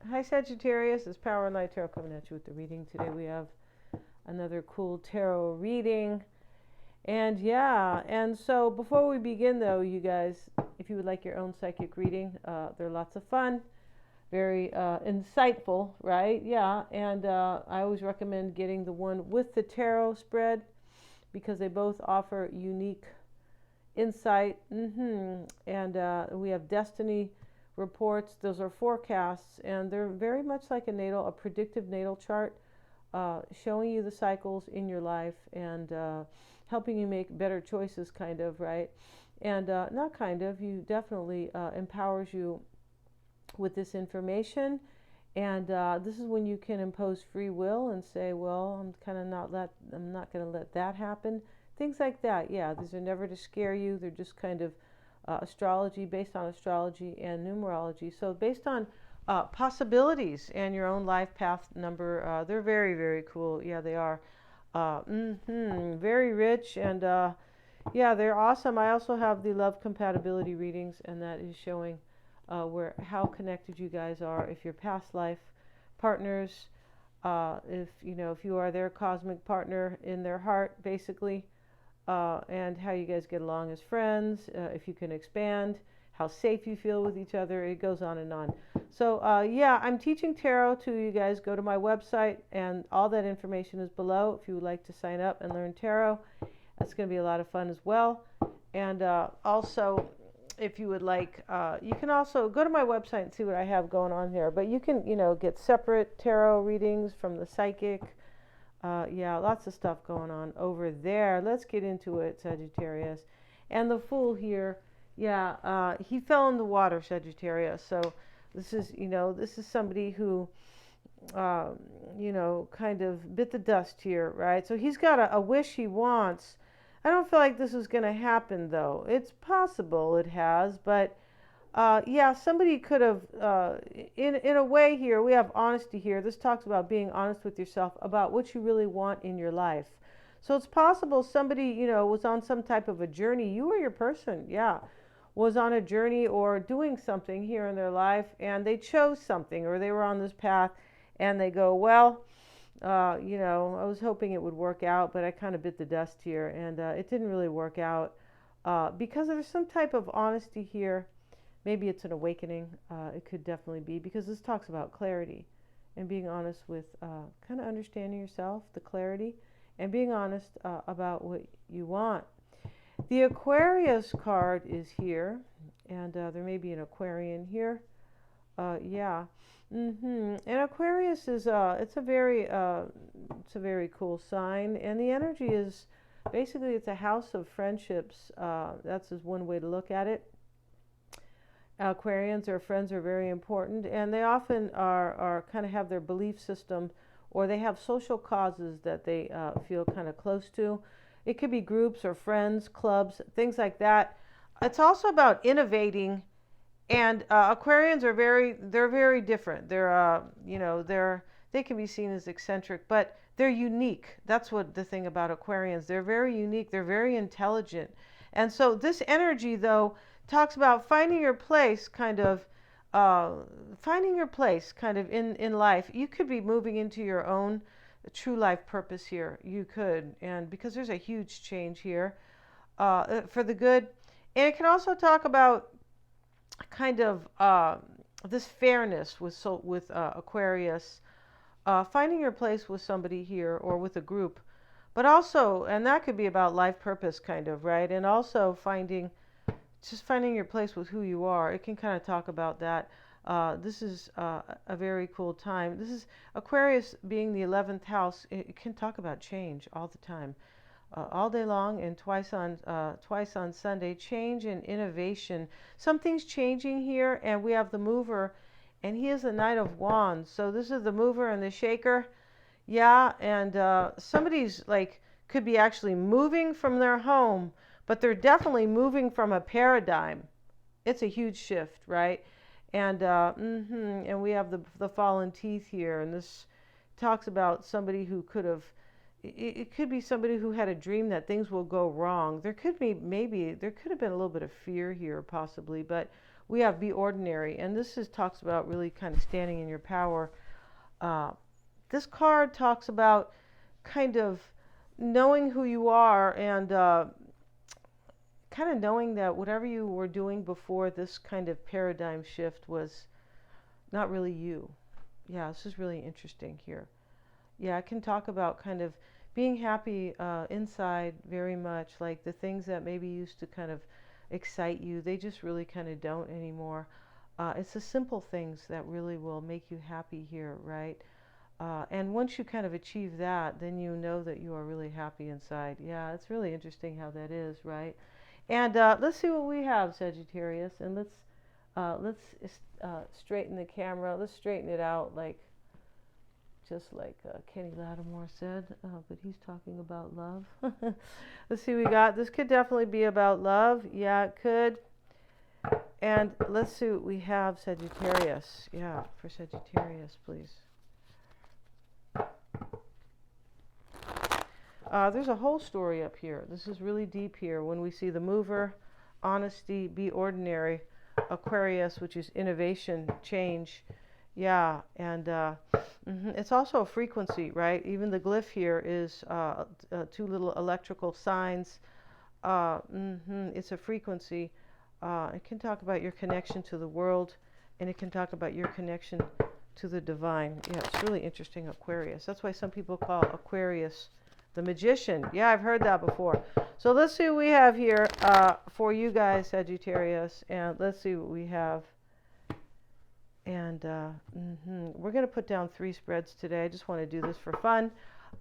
Hi Sagittarius, it's Power and Light Tarot coming at you with the reading. Today we have another cool tarot reading. And so before we begin though, you guys, if you would like your own psychic reading, they're lots of fun, very insightful, right? Yeah, and I always recommend getting the one with the tarot spread because they both offer unique insight. And we have destiny reports. Those are forecasts, and they're very much like a predictive natal chart, showing you the cycles in your life and helping you make better choices, kind of, right? And not kind of, you definitely empowers you with this information. And this is when you can impose free will and say, well, I'm not going to let that happen. Things like that. Yeah, these are never to scare you. They're just kind of astrology, based on astrology and numerology. So based on possibilities and your own life path number, they're very, very cool. Yeah, they are. Very rich, and yeah, they're awesome. I also have the love compatibility readings, and that is showing how connected you guys are, if you're past life partners, if you are their cosmic partner in their heart, basically, and how you guys get along as friends, if you can expand, how safe you feel with each other. It goes on and on. So yeah, I'm teaching tarot to you guys. Go to my website, and all that information is below if you would like to sign up and learn tarot. That's going to be a lot of fun as well. And also, if you would like, you can also go to my website and see what I have going on here. But you can, get separate tarot readings from the psychic. Yeah, lots of stuff going on over there. Let's get into it, Sagittarius. And the Fool here, yeah, he fell in the water, Sagittarius. So this is somebody who, kind of bit the dust here, right? So he's got a wish he wants. I don't feel like this is going to happen, though. It's possible it has, but yeah, somebody could have, in a way here, we have honesty here. This talks about being honest with yourself about what you really want in your life. So it's possible somebody, was on some type of a journey. You or your person, yeah, was on a journey or doing something here in their life, and they chose something, or they were on this path, and they go, well, I was hoping it would work out, but I kind of bit the dust here, and it didn't really work out because there's some type of honesty here. Maybe it's an awakening. It could definitely be, because this talks about clarity and being honest with kind of understanding yourself, the clarity, and being honest about what you want. The Aquarius card is here, and there may be an Aquarian here. Yeah. And Aquarius is it's a very cool sign, and the energy is basically, it's a house of friendships. That's just one way to look at it. Aquarians or friends are very important, and they often are kind of have their belief system, or they have social causes that they feel kind of close to. It could be groups or friends, clubs, things like that. It's also about innovating, and Aquarians are very different. They can be seen as eccentric, but they're unique. That's what the thing about Aquarians. They're very unique. They're very intelligent, and so this energy, though, talks about finding your place, kind of in life. You could be moving into your own true life purpose here. You could, and because there's a huge change here for the good. And it can also talk about kind of this fairness with Aquarius, finding your place with somebody here or with a group, but also, and that could be about life purpose, kind of, right? And also finding your place with who you are. It can kind of talk about that. This is a very cool time. This is Aquarius being the 11th house. It can talk about change all the time, all day long, and twice on Sunday. Change and innovation. Something's changing here, and we have the mover, and he is the Knight of Wands. So this is the mover and the shaker. Yeah, and somebody's could be actually moving from their home, but they're definitely moving from a paradigm. It's a huge shift, right? And and we have the fallen teeth here, and this talks about somebody who could have. It could be somebody who had a dream that things will go wrong. There could have been a little bit of fear here, possibly, but we have be ordinary. And this talks about really kind of standing in your power. This card talks about kind of knowing who you are and kind of knowing that whatever you were doing before this kind of paradigm shift was not really you. Yeah, this is really interesting here. Yeah, I can talk about kind of being happy inside very much, like the things that maybe used to kind of excite you, they just really kind of don't anymore. It's the simple things that really will make you happy here, right? And once you kind of achieve that, then you know that you are really happy inside. Yeah, it's really interesting how that is, right? And let's see what we have, Sagittarius, and let's straighten the camera. Let's straighten it out, like just like Kenny Lattimore said, but he's talking about love. Let's see what we got. This could definitely be about love. Yeah, it could. And let's see what we have, Sagittarius. Yeah, for Sagittarius, please. There's a whole story up here. This is really deep here. When we see the mover, honesty, be ordinary, Aquarius, which is innovation, change. Yeah, and it's also a frequency, right? Even the glyph here is two little electrical signs. It's a frequency. It can talk about your connection to the world, and it can talk about your connection to the divine. Yeah, it's really interesting, Aquarius. That's why some people call Aquarius the magician. Yeah, I've heard that before. So let's see what we have here for you guys, Sagittarius, and let's see what we have. And we're going to put down 3 spreads today. I just want to do this for fun.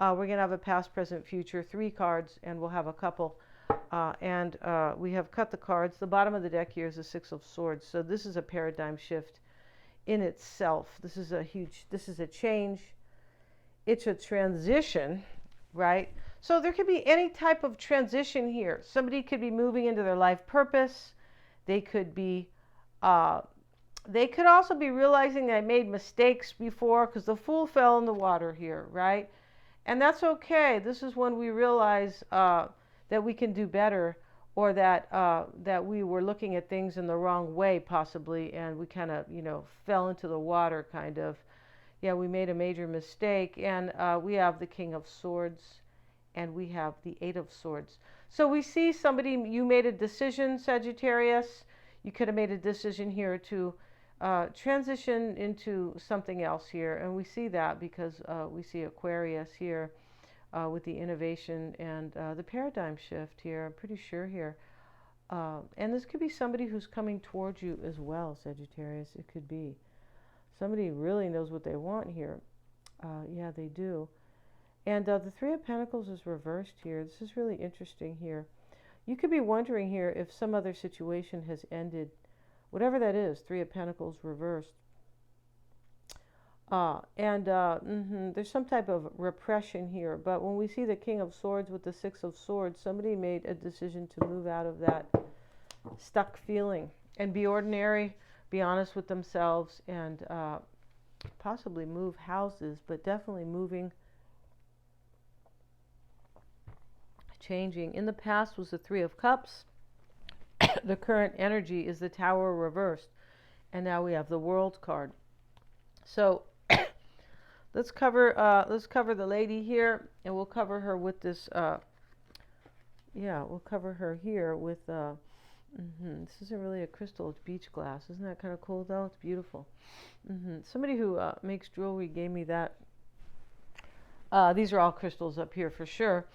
We're going to have a past, present, future, 3 cards, and we'll have a couple. And we have cut the cards. The bottom of the deck here is the 6 of Swords. So this is a paradigm shift in itself. This is a change. It's a transition, right? So there could be any type of transition here. Somebody could be moving into their life purpose. They could be, they could also be realizing they made mistakes before, because the Fool fell in the water here, right? And that's okay. This is when we realize that we can do better, or that that we were looking at things in the wrong way, possibly, and we kind of, fell into the water, kind of. Yeah, we made a major mistake, and we have the King of Swords, and we have the 8 of Swords. So we see somebody, you made a decision, Sagittarius. You could have made a decision here to transition into something else here, and we see that because we see Aquarius here with the innovation and the paradigm shift here. I'm pretty sure here. And this could be somebody who's coming towards you as well, Sagittarius. It could be. Somebody really knows what they want here. Yeah, they do. And the 3 of Pentacles is reversed here. This is really interesting here. You could be wondering here if some other situation has ended. Whatever that is, 3 of Pentacles reversed. There's some type of repression here. But when we see the King of Swords with the 6 of Swords, somebody made a decision to move out of that stuck feeling and be ordinary, be honest with themselves, and possibly move houses, but definitely moving, changing. In the past was the 3 of Cups. The current energy is the Tower reversed, and now we have the World card. So let's cover the lady here, and we'll cover her with this. We'll cover her here with. This isn't really a crystal; it's beach glass. Isn't that kind of cool, though? It's beautiful. Somebody who makes jewelry gave me that. These are all crystals up here for sure,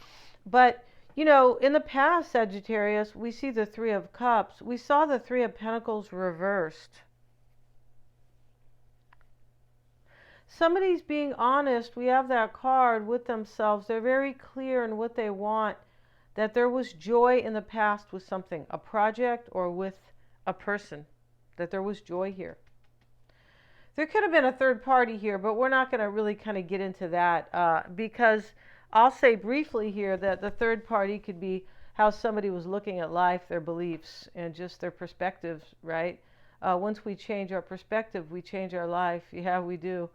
but. In the past, Sagittarius, we see the 3 of Cups. We saw the 3 of Pentacles reversed. Somebody's being honest. We have that card with themselves. They're very clear in what they want, that there was joy in the past with something, a project or with a person, that there was joy here. There could have been a third party here, but we're not going to really kind of get into that because I'll say briefly here that the third party could be how somebody was looking at life, their beliefs, and just their perspectives, right? Once we change our perspective, we change our life. Yeah, we do.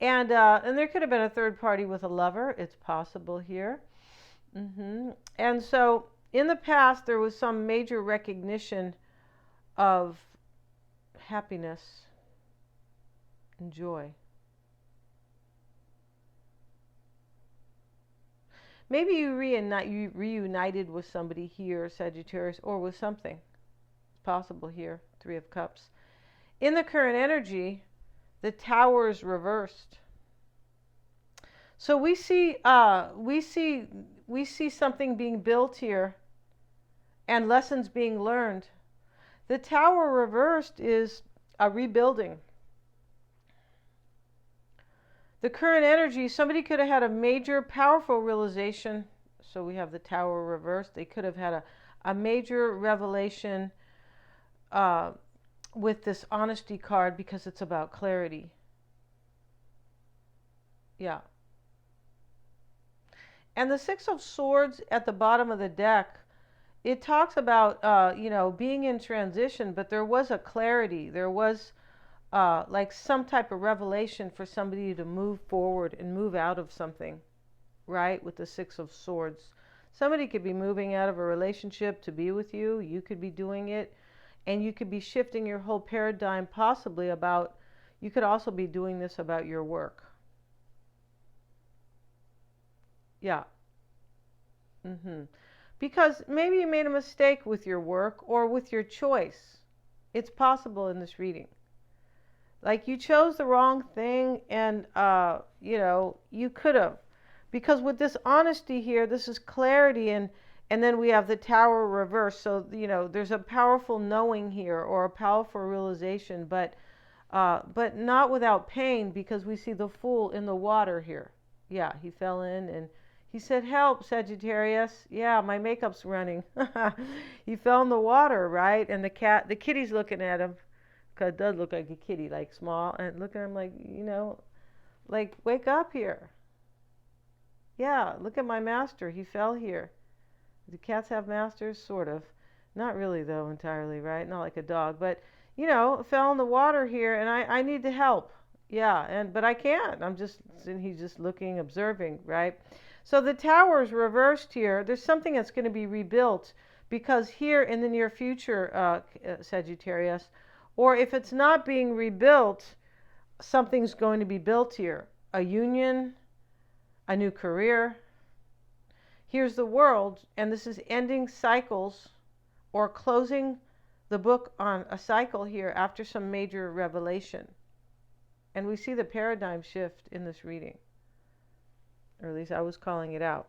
And there could have been a third party with a lover. It's possible here. And so in the past, there was some major recognition of happiness and joy. Maybe you reunited with somebody here, Sagittarius, or with something. It's possible here, Three of Cups. In the current energy, the Tower is reversed. So we see something being built here and lessons being learned. The Tower reversed is a rebuilding. The current energy, somebody could have had a major, powerful realization. So we have the Tower reversed. They could have had a major revelation with this honesty card because it's about clarity. Yeah. And the Six of Swords at the bottom of the deck, it talks about, being in transition, but there was a clarity. There was like some type of revelation for somebody to move forward and move out of something, right? With the Six of Swords. Somebody could be moving out of a relationship to be with you. You could be doing it. And you could be shifting your whole paradigm possibly about, you could also be doing this about your work. Yeah. Because maybe you made a mistake with your work or with your choice. It's possible in this reading. Like you chose the wrong thing and, you could have. Because with this honesty here, this is clarity and then we have the Tower reversed. So, there's a powerful knowing here or a powerful realization, but not without pain because we see the Fool in the water here. Yeah, he fell in and he said, "Help, Sagittarius." Yeah, my makeup's running. He fell in the water, right? And the kitty's looking at him. Because it does look like a kitty, like small. And look at him like, like, wake up here. Yeah, look at my master. He fell here. Do cats have masters? Sort of. Not really, though, entirely, right? Not like a dog. But, fell in the water here, and I need to help. Yeah, but I can't. He's just looking, observing, right? So the Tower is reversed here. There's something that's going to be rebuilt because here in the near future, Sagittarius, or if it's not being rebuilt, something's going to be built here. A union, a new career. Here's the World, and this is ending cycles or closing the book on a cycle here after some major revelation. And we see the paradigm shift in this reading. Or at least I was calling it out.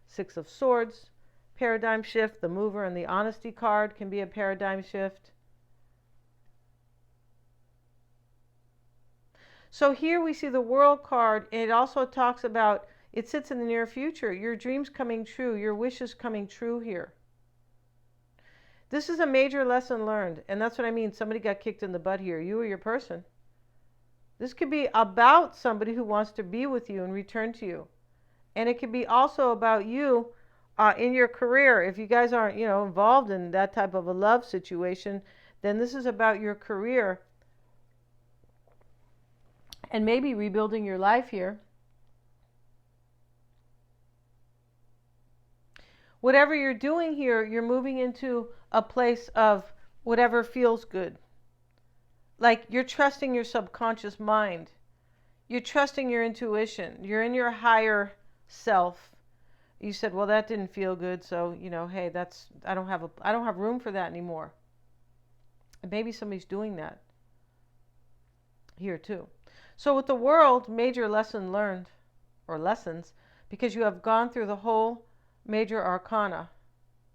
Six of Swords, paradigm shift. The Mover and the Honesty card can be a paradigm shift. So here we see the World card, and it also talks about, it sits in the near future. Your dreams coming true, your wishes coming true here. This is a major lesson learned, and that's what I mean. Somebody got kicked in the butt here, you or your person. This could be about somebody who wants to be with you and return to you. And it could be also about you in your career. If you guys aren't, involved in that type of a love situation, then this is about your career. And maybe rebuilding your life here. Whatever you're doing here, you're moving into a place of whatever feels good. Like you're trusting your subconscious mind. You're trusting your intuition. You're in your higher self. You said, well, that didn't feel good, so, hey, I don't have room for that anymore. And maybe somebody's doing that here too. So with the World, major lesson learned, or lessons, because you have gone through the whole major arcana,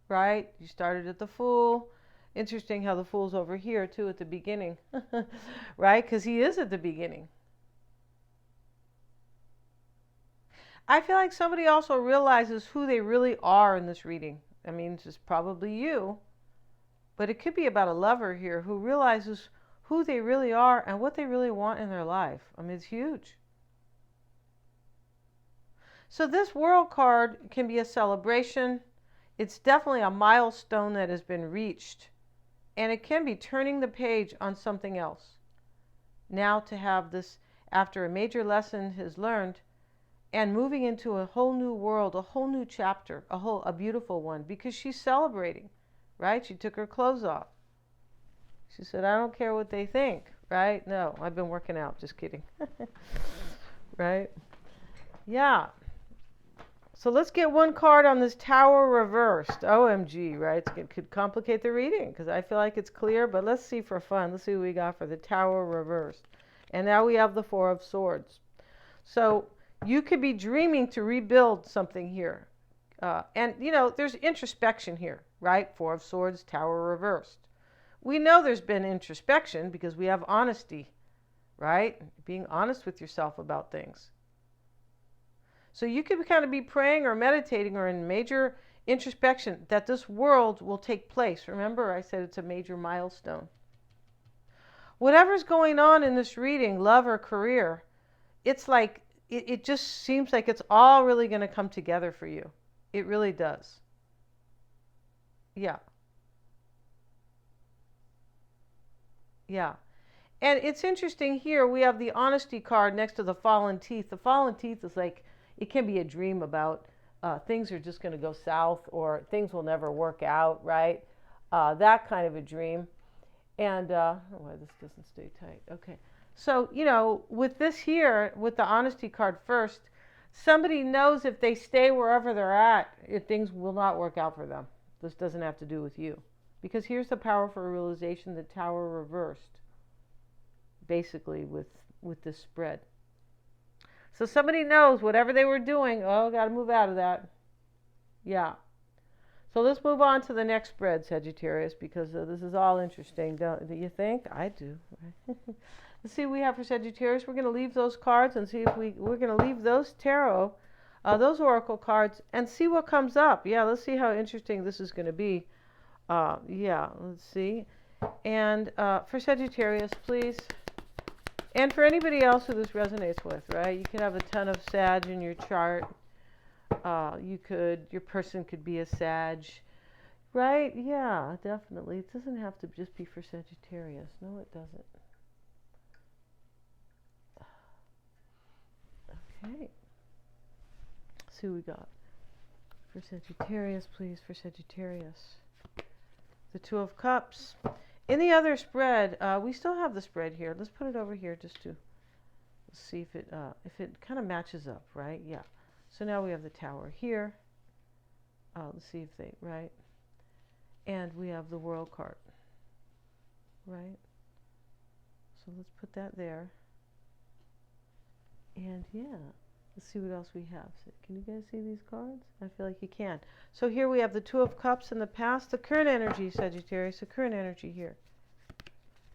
right? You started at the Fool. Interesting how the Fool's over here too at the beginning, right? Because he is at the beginning. I feel like somebody also realizes who they really are in this reading. I mean, it's probably you, but it could be about a lover here who realizes who they really are and what they really want in their life. I mean, it's huge. So this World card can be a celebration. It's definitely a milestone that has been reached. And it can be turning the page on something else. Now to have this, after a major lesson is learned, and moving into a whole new world, a whole new chapter, a beautiful one, because she's celebrating, right? She took her clothes off. She said, I don't care what they think, right? No, I've been working out. Just kidding. Right? Yeah. So let's get one card on this Tower reversed. OMG, right? It could complicate the reading because I feel like it's clear, but let's see for fun. Let's see what we got for the Tower reversed. And now we have the Four of Swords. So you could be dreaming to rebuild something here. And, there's introspection here, right? Four of Swords, Tower reversed. We know there's been introspection because we have honesty, right? Being honest with yourself about things. So you could kind of be praying or meditating or in major introspection that this world will take place. Remember, I said it's a major milestone. Whatever's going on in this reading, love or career, it's like, it just seems like it's all really going to come together for you. It really does. Yeah. Yeah. And it's interesting here, we have the honesty card next to the fallen teeth. The fallen teeth is like, it can be a dream about things are just going to go south or things will never work out, right? That kind of a dream. And, I don't know why this doesn't stay tight. Okay. So, with this here, with the honesty card first, somebody knows if they stay wherever they're at, if things will not work out for them. This doesn't have to do with you. Because here's the powerful realization, the Tower reversed, basically, with this spread. So somebody knows whatever they were doing, got to move out of that. Yeah. So let's move on to the next spread, Sagittarius, because this is all interesting. Do you think? I do. Right? Let's see what we have for Sagittarius. We're going to leave those cards and see if we're going to leave those tarot, those oracle cards, and see what comes up. Yeah, let's see how interesting this is going to be. Yeah, let's see. And for Sagittarius, please. And for anybody else who this resonates with, right? You could have a ton of Sag in your chart. Your person could be a Sag, right? Yeah, definitely. It doesn't have to just be for Sagittarius. No, it doesn't. Okay. Let's see what we got for Sagittarius, please, for Sagittarius. The Two of Cups. In the other spread, we still have the spread here. Let's put it over here just to see if it kind of matches up, right? Yeah. So now we have the Tower here. Let's see if they, right? And we have the World card, right? So let's put that there. And yeah, let's see what else we have. So can you guys see these cards? I feel like you can. So here we have the Two of Cups in the past. The current energy, Sagittarius, the current energy here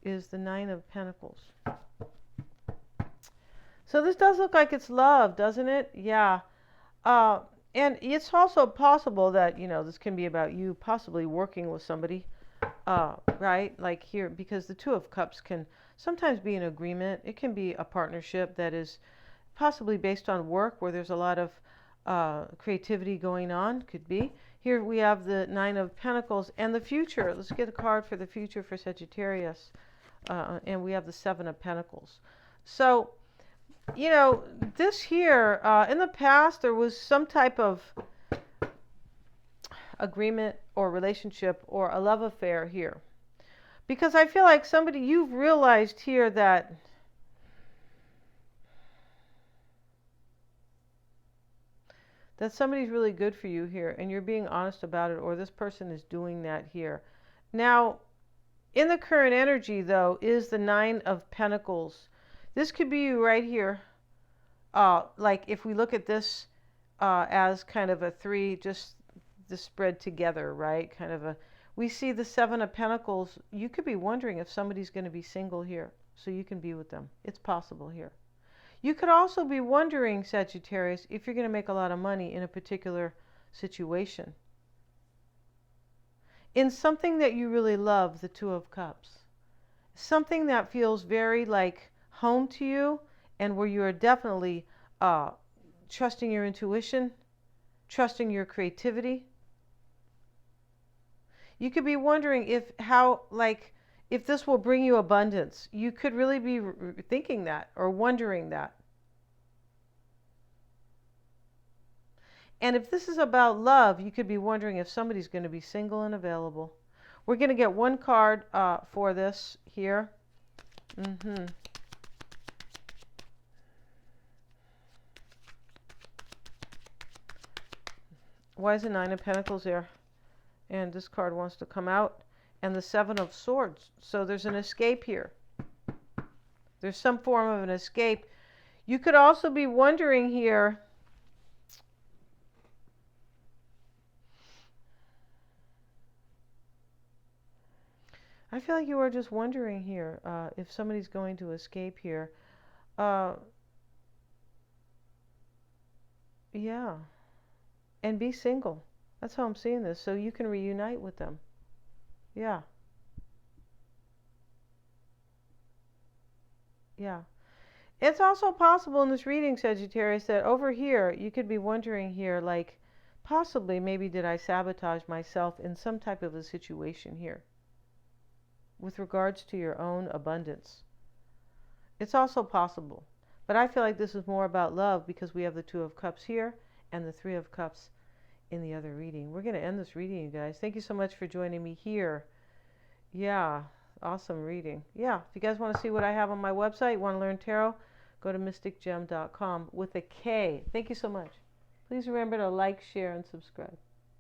is the Nine of Pentacles. So this does look like it's love, doesn't it? Yeah. And it's also possible that, this can be about you possibly working with somebody, right? Like here, because the Two of Cups can sometimes be an agreement. It can be a partnership that is possibly based on work where there's a lot of creativity going on, could be. Here we have the Nine of Pentacles and the future. Let's get a card for the future for Sagittarius. And we have the Seven of Pentacles. So, this here, in the past, there was some type of agreement or relationship or a love affair here. Because I feel like you've realized here that somebody's really good for you here and you're being honest about it, or this person is doing that here. Now, in the current energy, though, is the Nine of Pentacles. This could be you right here. Like if we look at this as kind of a three, just the spread together, right? We see the Seven of Pentacles. You could be wondering if somebody's going to be single here, so you can be with them. It's possible here. You could also be wondering, Sagittarius, if you're going to make a lot of money in a particular situation. In something that you really love, the Two of Cups. Something that feels very like home to you and where you are definitely trusting your intuition, trusting your creativity. You could be wondering if this will bring you abundance. You could really be thinking that or wondering that. And if this is about love, you could be wondering if somebody's going to be single and available. We're going to get one card for this here. Why is the Nine of Pentacles there? And this card wants to come out. And the Seven of Swords. So there's an escape here. There's some form of an escape. You could also be wondering here, I feel like you are just wondering here if somebody's going to escape here. Yeah. And be single. That's how I'm seeing this. So you can reunite with them. Yeah. Yeah. It's also possible in this reading, Sagittarius, that over here, you could be wondering here, like, possibly, maybe did I sabotage myself in some type of a situation here with regards to your own abundance. It's also possible. But I feel like this is more about love because we have the Two of Cups here and the Three of Cups in the other reading. We're going to end this reading, you guys. Thank you so much for joining me here. Yeah, awesome reading. Yeah, if you guys want to see what I have on my website, want to learn tarot, go to mysticgem.com with a K. Thank you so much. Please remember to like, share, and subscribe.